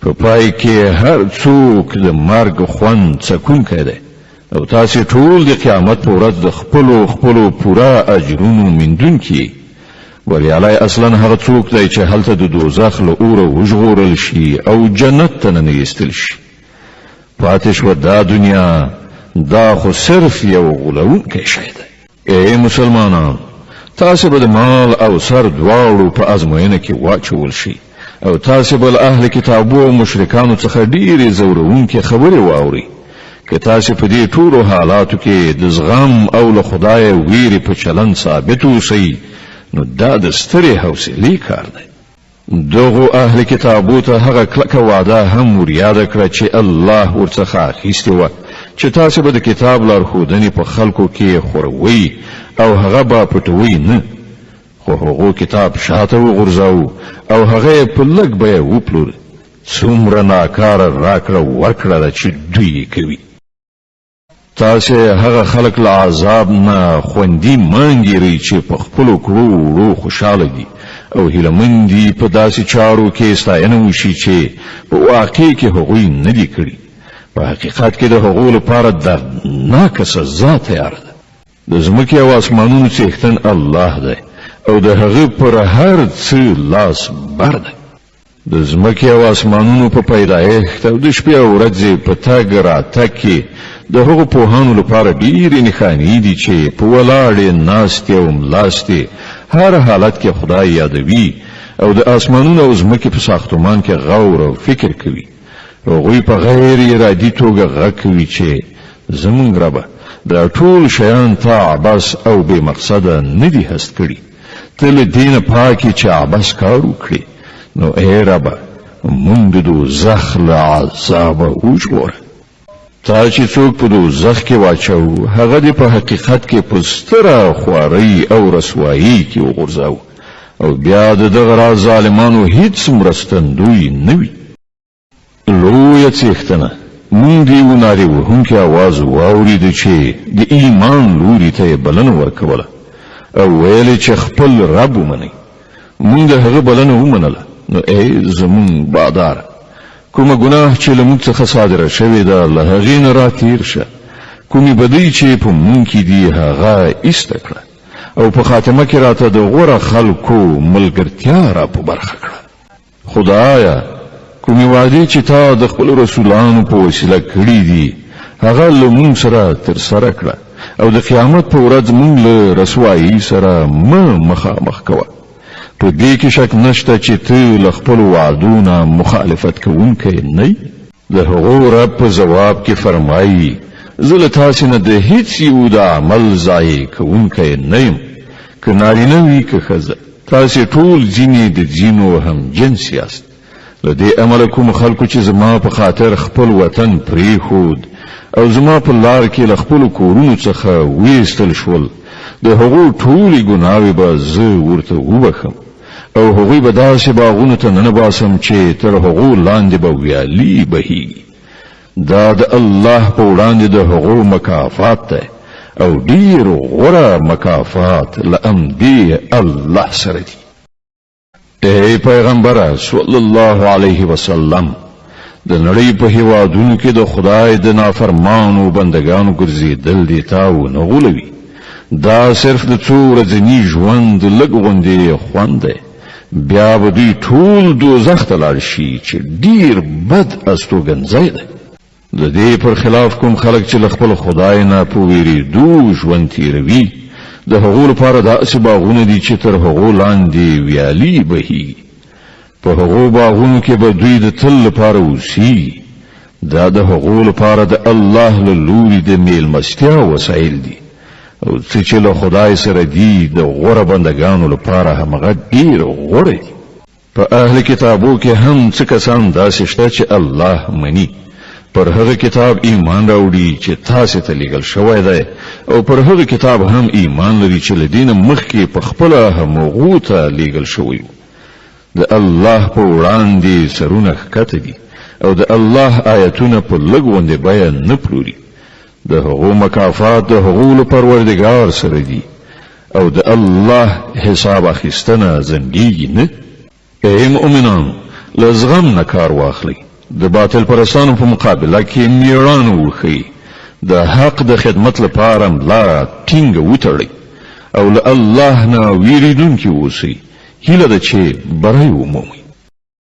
که پای کې هر څوک د مرګ خوند څکونکی دی او تاسې ټول د قیامت په ورځ د خپلو پوره اجرونو میندونکي بریالی اصلا هغه څوک دی چې هلته د دوزخ له اوره وژغورل شي او جنت ته ننویستل شي پاتې شوه دا دنیا دا خو صرف یو غولونکی شی دی ای مسلمانان تاسې به د مال او سر دواړو په ازموینه کې واچول شي او تاسې به له اهل کتابو او مشرکانو څخه ډېرې ځورونکې خبرې واورئ که تاسې په دې ټولو حالاتو کې د زغم او له خدایه ویرې په چلند ثابت اوسئ نو دا د سترې حوصلې کار دی دغو اهل کتابو ته هغه کلکه وعده هم وریاده کړه چې الله ورڅخه اخیستې وه چې تاسې به د کتاب لارښودنې په خلکو کې خوروئ او هغه به پټوئ نه خو هغو کتاب شاته وغورځاوه او هغه یې په لږ بیه وپلور څومره ناکاره راکړه ورکړه ده چې دوی یې کوي تاسې هغه خلک له عذاب نه خوندي مانګیرئ چې په خپلو کړو وړو خوشحاله دي او هیلهمند دي په داسې چارو کې ستاینه وشي چې په واقع کې هغوی نه دي کړي په حقیقت کې د هغو لپاره دردناکه سزا تیاره ده د ځمکې او اسمانونو څښتن الله دی او د هغه پر هر څه لاس بر دی د ځمکې او اسمانونو په پیدایښت او د شپې او ورځې په تګ راتګ کې د هغو پوهانو لپاره ډېرې نښانې دي چې په ولاړې ناستې او ملاستې هر حالت کې خدای یادوي او د اسمانونو او ځمکې په ساختمان کې غور او فکر کوي هغوی په غیر ارادي توګه غږ کوي چې زمونږ ربه دا ټول شیان تا عبث او بې مقصده نه دي هست کړي ته له دې نه پاکې چې عبث کار وکړي نو ای ربه مونږ د دوزخ له عذابه وژغوره تا چې څوک په دوزخ کې واچو هغه دې په حقیقت کې په ستره خوارۍ او رسوایۍ کې وغورځاوه او بیا د دغه راز ظالمانو هیڅ مرستندوی نه وي لویه څښتنه مونږ دې ونارې وهونکی اواز واورېده چې د ایمان لوري ته یې بلنه ورکوله او ویلې چې خپل رب ومنئ مونږ د هغه بلنه ومنله نو ای زمونږ بادار کومه ګناه چې له موږ څخه صادره شوې ده له هغې نه راتېر شه کومې بدۍ چې په مونږ کې دي هغه ایسته کړه او په خاتمه کې راته د غوره خلکو ملګرتیا را په برخه کړه خدایه کومې وعدې چې تا د خپلو رسولانو په وسیله کړي دي هغه له مونږ سره ترسره کړه او د قیامت په ورځ مونږ له رسوایي سره مه مخامخ کوه په دې کې شک نشته چې ته له خپلو وعدو نه مخالفت کوونکی نه د هغو رب په ځواب کې فرمایي زه له تاسې نه د هیڅ یو د عمل ضایع کوونکی نه یم که نارینه وي که ښځه تاسې ټول ځینې د ځینو هم جنس یاست له دې امله کوم خلکو چې زما په خاطر خپل وطن پرېښود او زما په لار کې له خپلو کورونو څخه ویستل شول د هغو ټولې ګناوې به زه ورته وبخم او هغوی به داسې باغونو ته ننباسم چې تر هغو لاندې به ویالې بهیږي دا د الله په وړاندې د هغو مکافات دی او ډیر غوره مکافات له همدې الله سره دي ای پیغمبره صلی الله علیه وسلم د نړۍ په هیوادونو کې د خدای د نافرمانو بندگانو ګرځېدل دې تا ونه غولوي دا صرف د څو ورځني ژوند لږ غوندې خوند دی بیا به دوی ټول دوزخ ته لاړ شي چې ډیر بد استوګنځی دی د دې پر خلاف کوم خلک چې له خپل خدای نه په ویرېدو ژوند تېروي د هغو لپاره داسې باغونه دي چې تر هغو لاندې ویالې بهیږي په هغو باغونو کې به دوی د تل لپاره اوسي دا د هغو لپاره د الله له لوري د میلمستیا وسایل دي او څه چې له خدای سره دي د غوره بندگانو لپاره همغه ډیر غوره دي په اهل کتابو کې هم څه کسان داسې شته چې الله مني پر هغه کتاب ایمان راوړي چې تاسو ته لیږل شوی دی او پر هغه کتاب هم ایمان لري چې له دینه مخکې په خپله همغو ته لیږل شوی د الله په وړاندې سرونه ښکته دي او د الله آیتونه په لږ غوندې بیه نه پلوري د هغو مکافات د هغو له پروردګار سره دي او د الله حساب اخیستنه ځنډیږي نه ای مؤمنان له زغم نه کار واخلئ د باطل پرستانو په مقابله کې میړانه وښیي د حق د خدمت لپاره ملا ټینګه وتړئ او له الله نه ویریدونکي اوسئ هیله ده چې بری ومومئ